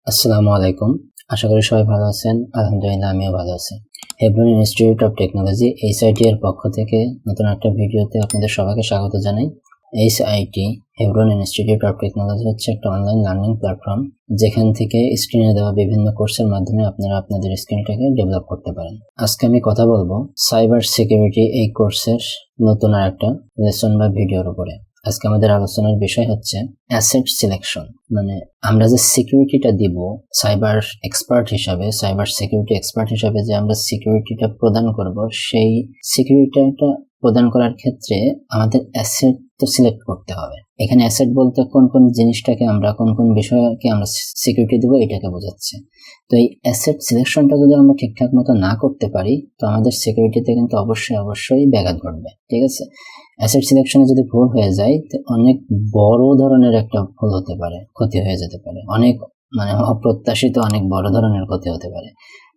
আসসালামু আলাইকুম। আশা করি সবাই ভালো আছেন। আলহামদুলিল্লাহ আমিও ভালো আছি। Hebron institute of technology HIT এর পক্ষ থেকে নতুন একটা ভিডিওতে আপনাদের সবাইকে স্বাগত জানাই। HIT Hebron institute of technology হচ্ছে একটা অনলাইন লার্নিং প্ল্যাটফর্ম, যেখান থেকে স্ক্রিনে দেওয়া বিভিন্ন কোর্সের মাধ্যমে আপনারা আপনাদের স্কিলটাকে ডেভেলপ করতে পারেন। আজকে আমি কথা বলবো সাইবার সিকিউরিটি এই কোর্সের নতুন আরেকটা লেসন বা ভিডিওর উপরে। আজকে আমাদের আলোচনার বিষয় হচ্ছে অ্যাসেট সিলেকশন। মানে আমরা যে সিকিউরিটিটা দিব সাইবার এক্সপার্ট হিসাবে, সাইবার সিকিউরিটি এক্সপার্ট হিসাবে যে আমরা সিকিউরিটিটা প্রদান করব, সেই সিকিউরিটিটা প্রদান করার ক্ষেত্রে আমাদের অ্যাসেট তো সিলেক্ট করতে হবে। এখানে অ্যাসেট বলতে কোন কোন জিনিসটাকে আমরা, কোন কোন বিষয়কে আমরা সিকিউরিটি দেবো এটাকে বোঝাচ্ছে। তো এই অ্যাসেট সিলেকশনটা যদি আমরা ঠিকঠাক মতো না করতে পারি, তো আমাদের সিকিউরিটিতে কিন্তু অবশ্যই ব্যাঘাত ঘটবে। ঠিক আছে, অ্যাসেট সিলেকশনে যদি ভুল হয়ে যায় তো অনেক বড় ধরনের একটা ভুল হতে পারে, ক্ষতি হয়ে যেতে পারে, অনেক অপ্রত্যাশিত অনেক বড় ধরনের ক্ষতি হতে পারে।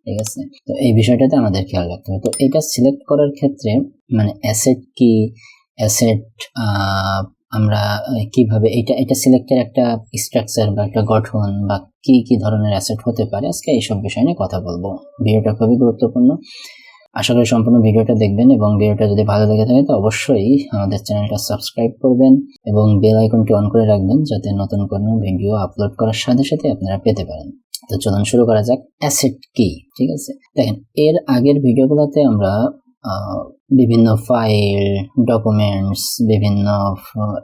ঠিক আছে, তো এই বিষয়টাতে আমাদের খেয়াল রাখতে হবে। তো এটা সিলেক্ট করার ক্ষেত্রে অ্যাসেট কি, অ্যাসেট আমরা কিভাবে এটা সিলেক্টের একটা স্ট্রাকচার বা একটা গঠন বা কি ধরনের অ্যাসেট হতে পারে, আজকে এইসব বিষয় নিয়ে কথা বলবো। ভিডিওটা খুবই গুরুত্বপূর্ণ। আশা করি সম্পূর্ণ ভিডিওটা দেখবেন এবং ভিডিওটা যদি ভালো লেগে থাকে তো অবশ্যই আমাদের চ্যানেলটা সাবস্ক্রাইব করবেন এবং বেল আইকনটি অন করে রাখবেন, যাতে নতুন কোনো ভিডিও আপলোড করার সাথে সাথে আপনারা পেতে পারেন। তো চলুন শুরু করা যাক। অ্যাসেট কি? ঠিক আছে, দেখেন এর আগের ভিডিওগুলোতে আমরা বিভিন্ন ফাইল, ডকুমেন্টস, বিভিন্ন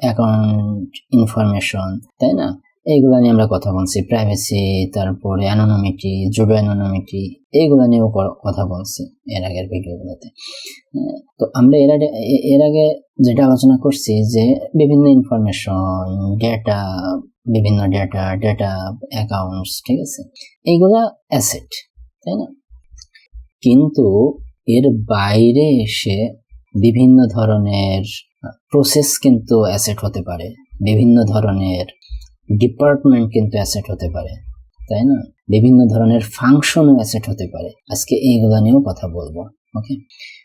অ্যাকাউন্ট ইনফরমেশন, তাই না, এইগুলা নিয়ে আমরা কথা বলছি। প্রাইভেসি, তারপরে অ্যানোনিমিটি, জুডো অ্যানোনিমিটি, এইগুলা নিয়েও কথা বলছি এর আগের ভিডিওগুলোতে। তো আমরা এর আগে যেটা আলোচনা করছি যে বিভিন্ন ইনফরমেশন, ডেটা, বিভিন্ন ডেটা অ্যাকাউন্টস, ঠিক আছে, এইগুলা অ্যাসেট, তাই না। কিন্তু এর বাইরে এসে বিভিন্ন ধরনের প্রসেস কিন্তু অ্যাসেট হতে পারে, বিভিন্ন ধরনের ডিপার্টমেন্ট কিন্তু অ্যাসেট হতে পারে, তাই না, বিভিন্ন ধরনের ফাংশনও অ্যাসেট হতে পারে। আজকে এইগুলো নিয়েও কথা বলবো। ওকে,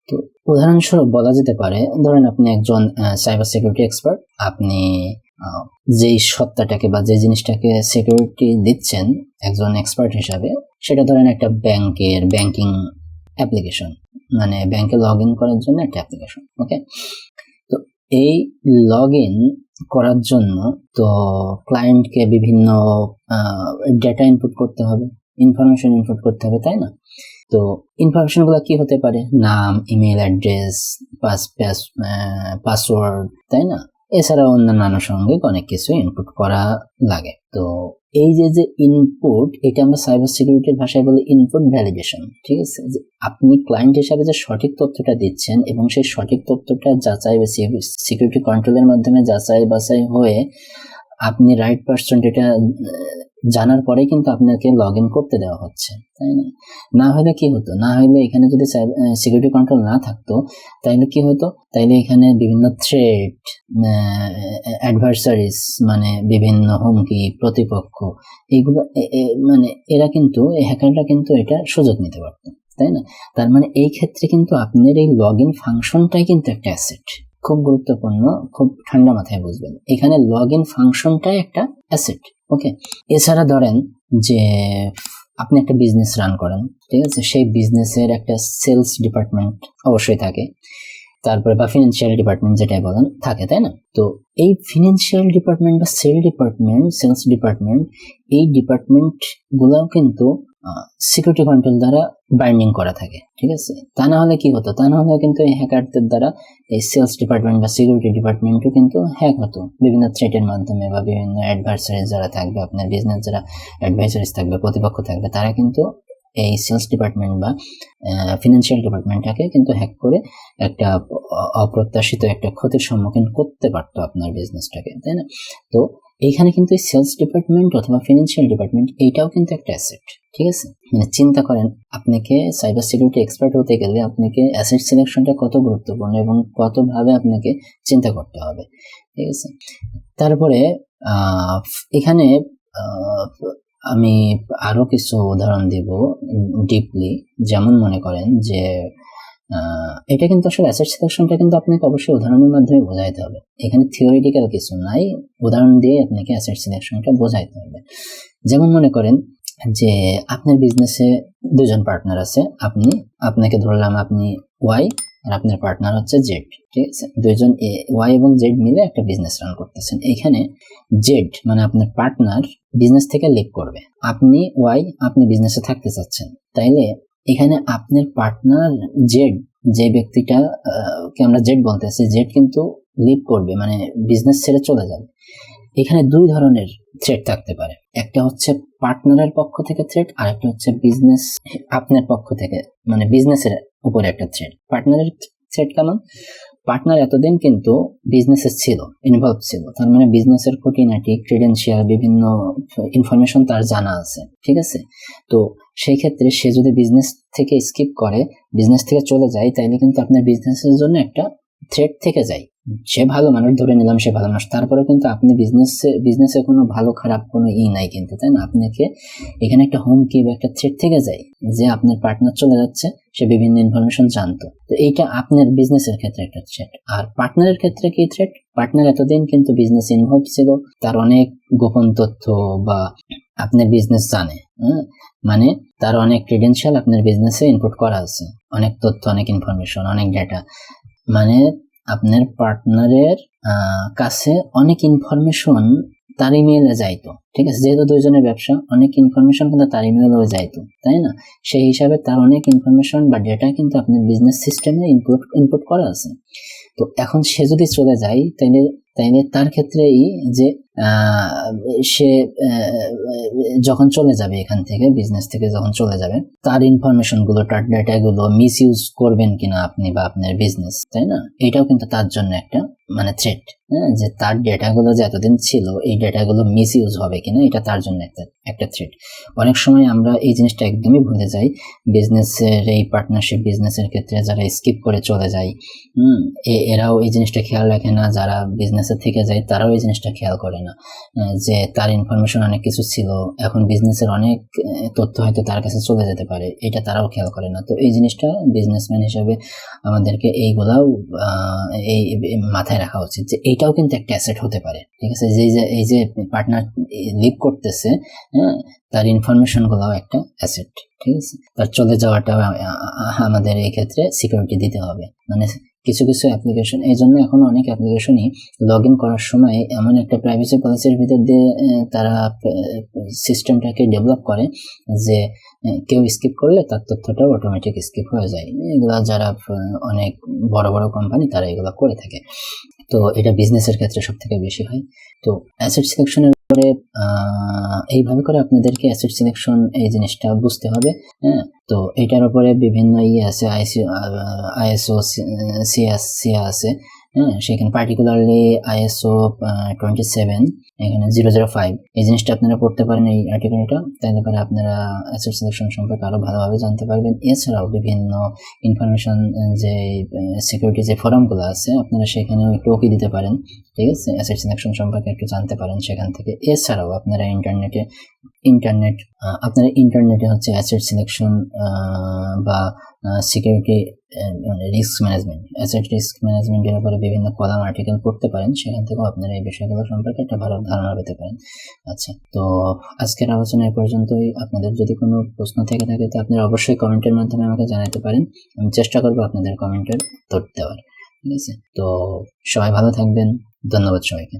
তো উদাহরণস্বরূপ বলা যেতে পারে, ধরেন আপনি একজন সাইবার সিকিউরিটি এক্সপার্ট, আপনি যেই সত্তাটাকে বা যে জিনিসটাকে সিকিউরিটি দিচ্ছেন একজন এক্সপার্ট হিসাবে, সেটা ধরেন একটা ব্যাংকিং অ্যাপ্লিকেশন, মানে ব্যাংকে লগ ইন করার জন্য একটা অ্যাপ্লিকেশন। ওকে, তো এই লগ ইন করার জন্য তো ক্লায়েন্টকে বিভিন্ন ডেটা ইনপুট করতে হবে, ইনফরমেশন ইনপুট করতে হবে, তাই না। তো ইনফরমেশন গুলো কি হতে পারে? নাম, ইমেল অ্যাড্রেস, পাসওয়ার্ড, তাই না, এছাড়া অন্যান্য আনুষঙ্গিক অনেক কিছু ইনপুট করা লাগে। তো এই যে ইনপুট, এটা আমরা সাইবার সিকিউরিটির ভাষায় বলি ইনপুট ভ্যালিডেশন। ঠিক আছে, যে আপনি ক্লায়েন্ট হিসাবে যে সঠিক তথ্যটা দিচ্ছেন এবং সেই সঠিক তথ্যটা যাচাই বা সিকিউরিটি কন্ট্রোলের মাধ্যমে যাচাই বাছাই হয়ে আপনি রাইট পারসন এটা জানার পরে কিন্তু আপনাকে লগ ইন করতে দেওয়া হচ্ছে, তাই না। না হলে কি হতো, না হলে এখানে যদি সিকিউরিটি কন্ট্রোল না থাকতো তাইলে কি হতো, তাইলে এখানে বিভিন্ন থ্রেট, অ্যাডভার্সারিজ, মানে বিভিন্ন হুমকি, প্রতিপক্ষ, এইগুলো এরা কিন্তু, হ্যাকাররা কিন্তু এটা সুযোগ নিতে পারতো, তাই না। তার মানে এই ক্ষেত্রে কিন্তু আপনার এই লগ ইন ফাংশনটাই কিন্তু একটা অ্যাসেট। খুব গুরুত্বপূর্ণ, খুব ঠান্ডা মাথায় বুঝবেন, এখানে লগ ইন ফাংশনটাই একটা অ্যাসেট। ওকে, এছাড়া ধরেন যে আপনি একটা বিজনেস রান করেন, ঠিক আছে, সেই বিজনেসের একটা সেলস ডিপার্টমেন্ট অবশ্যই থাকে, তারপরে বা ফিনান্সিয়াল ডিপার্টমেন্ট যেটাই বলেন থাকে, তাই না। তো এই ফিনান্সিয়াল ডিপার্টমেন্ট বা সেলস ডিপার্টমেন্ট, এই ডিপার্টমেন্ট গুলাও কিন্তু সিকিউরিটি কন্ট্রোল দ্বারা বাইন্ডিং করা থাকে। ঠিক আছে, তা না হলে কি হতো, তা না হলে কিন্তু এই হ্যাকারদের দ্বারা এই সেলস ডিপার্টমেন্ট বা সিকিউরিটি ডিপার্টমেন্টও কিন্তু হ্যাক হতো বিভিন্ন থ্রেটের মাধ্যমে, বা বিভিন্ন অ্যাডভার্সারিজ যারা থাকবে, আপনার বিজনেস যারা অ্যাডভাইসারিজ থাকবে, প্রতিপক্ষ থাকবে, তারা কিন্তু এই সেলস ডিপার্টমেন্ট বা ফিনান্সিয়াল ডিপার্টমেন্টটাকে কিন্তু হ্যাক করে একটা অপ্রত্যাশিত একটা ক্ষতির সম্মুখীন করতে পারতো আপনার বিজনেসটাকে, তাই না। তো এইখানে কিন্তু এই সেলস ডিপার্টমেন্ট অথবা ফিনান্সিয়াল ডিপার্টমেন্ট এইটাও কিন্তু একটা অ্যাসেট। ঠিক আছে, চিন্তা করেন, আপনাকে সাইবার সিকিউরিটি এক্সপার্ট হতে গেলে আপনাকে অ্যাসেট সিলেকশনটা কত গুরুত্বপূর্ণ এবং কতভাবে আপনাকে চিন্তা করতে হবে। ঠিক আছে, তারপরে এখানে আমি আরো কিছু উদাহরণ দিব ডিপলি। যেমন মনে করেন যে এটা কিন্তু আসলে অ্যাসেট সিলেকশনটা কিন্তু আপনাকে অবশ্যই উদাহরণের মাধ্যমে বোঝাইতে হবে, এখানে থিওরিটিক্যাল কিছু নাই, উদাহরণ দিয়ে আপনাকে অ্যাসেট সিলেকশনটা বোঝাইতে হবে। যেমন মনে করেন যে আপনার বিজনেসে দুজন পার্টনার আছে, আপনাকে ধরলাম আপনি ওয়াই আর আপনার পার্টনার হচ্ছে জেড, ঠিক আছে? দুইজন ওয়াই এবং জেড মিলে একটা বিজনেস রান করতেছেন। এখানে জেড মানে আপনার পার্টনার বিজনেস থেকে লিভ করবে, আপনি ওয়াই আপনি বিজনেসে থাকতে চাচ্ছেন, তাইলে এখানে আপনার পার্টনার জেড, যে ব্যক্তিটা কে আমরা জেড বলতেছি, জেড কিন্তু লিভ করবে মানে বিজনেস ছেড়ে চলে যাবে। এখানে দুই ধরনের থ্রেট থাকতে পারে, একটা হচ্ছে পার্টনারের পক্ষ থেকে থ্রেট, আর একটা হচ্ছে বিজনেস আপনার পক্ষ থেকে, মানে বিজনেসের উপরে একটা থ্রেট। পার্টনারের থ্রেট কেমন? পার্টনার এতদিন কিন্তু বিজনেসে ছিল, ইনভলভ ছিল, তার মানে বিজনেসের খুঁটিনাটি ক্রিডেন্সিয়াল বিভিন্ন ইনফরমেশন তার জানা আছে, ঠিক আছে? তো সেই ক্ষেত্রে সে যদি বিজনেস থেকে স্কিপ করে, বিজনেস থেকে চলে যায়, তাইলে কিন্তু আপনার বিজনেসের জন্য একটা থ্রেট থেকে যায়। সে ভালো মানুষ, ধরে নিলাম সে ভালো মানুষ, তারপরে কিন্তু আপনি বিজনেসে কোনো ভালো খারাপ কোনো নাই কিন্তু, তাই না? আপনাকে এখানে একটা হুমকি বা একটা থ্রেট থেকে যায় যে আপনার পার্টনার চলে যাচ্ছে, সে বিভিন্ন ইনফরমেশন জানতো। তো এইটা আপনার বিজনেসের ক্ষেত্রে একটা থ্রেট। আর পার্টনারের ক্ষেত্রে কি থ্রেট? পার্টনার এতদিন কিন্তু বিজনেস ইনভলভ ছিল, তার অনেক গোপন তথ্য বা আপনার বিজনেস জানে, মানে তার অনেক ক্রিডেন্সিয়াল আপনার বিজনেসে ইনপুট করা আছে, অনেক তথ্য, অনেক ইনফরমেশন, অনেক ডেটা, মানে আপনার পার্টনারের কাছে অনেক ইনফরমেশন তার ইমেইলে যাইতো, ঠিক আছে? যেহেতু দুইজনের ব্যবসা, অনেক ইনফরমেশন কিন্তু তার ইমেইলে যাইতো, তাই না? সেই হিসাবে তার অনেক ইনফরমেশন বা ডেটা কিন্তু আপনার বিজনেস সিস্টেমে ইনপুট করা আছে। তো এখন সে যদি চলে যায়, তাইলে তার ক্ষেত্রেই যে সে যখন চলে যাবে এখান থেকে, বিজনেস থেকে যখন চলে যাবে, তার ইনফরমেশন গুলো, তার ডেটা গুলো মিস ইউজ করবেন কিনা আপনি বা আপনার বিজনেস, তাই না? এটাও কিন্তু তার জন্য একটা মানে থ্রেট, যে তার ডেটাগুলো যে এতদিন ছিল, এই ডেটাগুলো মিস ইউজ হবে কিনা, এটা তার জন্য একটা থ্রেট। অনেক সময় আমরা এই জিনিসটা একদমই ভুলে যাই। বিজনেসের এই পার্টনারশিপ বিজনেসের ক্ষেত্রে যারা স্কিপ করে চলে যায়, এরাও এই জিনিসটা খেয়াল রাখে না, যারা বিজনেসে থেকে যায় তারাও এই জিনিসটা খেয়াল করে না, যে তার ইনফরমেশন অনেক কিছু ছিল, এখন বিজনেসের অনেক তথ্য হয়তো তার কাছে চলে যেতে পারে, এটা তারাও খেয়াল করে না। তো এই জিনিসটা বিজনেসম্যান হিসেবে আমাদেরকে এইগুলাও এই মাথায় রাখা উচিত, যে এইটাও কিন্তু একটা অ্যাসেট হতে পারে, ঠিক আছে? এই যে পার্টনার লিভ করতেছে, তার ইনফরমেশন গুলাও একটা অ্যাসেট, ঠিক আছে? তার চলে যাওয়াটাও আমাদের এই ক্ষেত্রে সিকিউরিটি দিতে হবে। মানে কিছু অ্যাপ্লিকেশন, এই জন্য এখন অনেক অ্যাপ্লিকেশনই লগ ইন করার সময় এমন একটা প্রাইভেসি পলিসির ভিতর দিয়ে তারা সিস্টেমটাকে ডেভেলপ করে যে কেউ স্কিপ করলে তার তথ্যটাও অটোমেটিক স্কিপ হয়ে যায়। এগুলা যারা অনেক বড় বড় কোম্পানি তারা এগুলো করে থাকে। তো এটা বিজনেসের ক্ষেত্রে সব থেকে বেশি হয়। তো অ্যাসেট সিলেকশনের পরে এইভাবে করে আপনাদেরকে অ্যাসেট সিলেকশন এই জিনিসটা বুঝতে হবে। তো এটার উপরে বিভিন্ন আছে, আইএসও সিএস আছে, সেখানে পার্টিকুলারলি ISO 27, এখানে 005, এই জিনিসটা আপনারা পড়তে পারেন এই আর্টিকেলটা, তাইলে পরে আপনারা অ্যাসেট সিলেকশন সম্পর্কে আরো ভালোভাবে জানতে পারবেন। এছাড়াও বিভিন্ন ইনফরমেশন, যে সিকিউরিটি যে ফোরামগুলো আছে, আপনারা সেখানেও একটু ওকে দিতে পারেন, ঠিক আছে? অ্যাসেট সিলেকশন সম্পর্কে একটু জানতে পারেন সেখান থেকে। এছাড়াও আপনারা ইন্টারনেটে হচ্ছে অ্যাসেট সিলেকশন বা security risk management, asset risk ম্যানেজমেন্টের উপরে বিভিন্ন কলাম আর্টিকেল পড়তে পারেন, সেখান থেকেও আপনারা এই বিষয়গুলো সম্পর্কে একটা ভালো ধারণা পেতে পারেন। আচ্ছা, তো আজকের আলোচনা এই পর্যন্তই। আপনাদের যদি কোনো প্রশ্ন থেকে থাকে তো আপনারা অবশ্যই কমেন্টের মাধ্যমে আমাকে জানাতে পারেন, আমি চেষ্টা করবো আপনাদের কমেন্টের উত্তর দেওয়ার, ঠিক আছে? তো সবাই ভালো থাকবেন, ধন্যবাদ সবাইকে।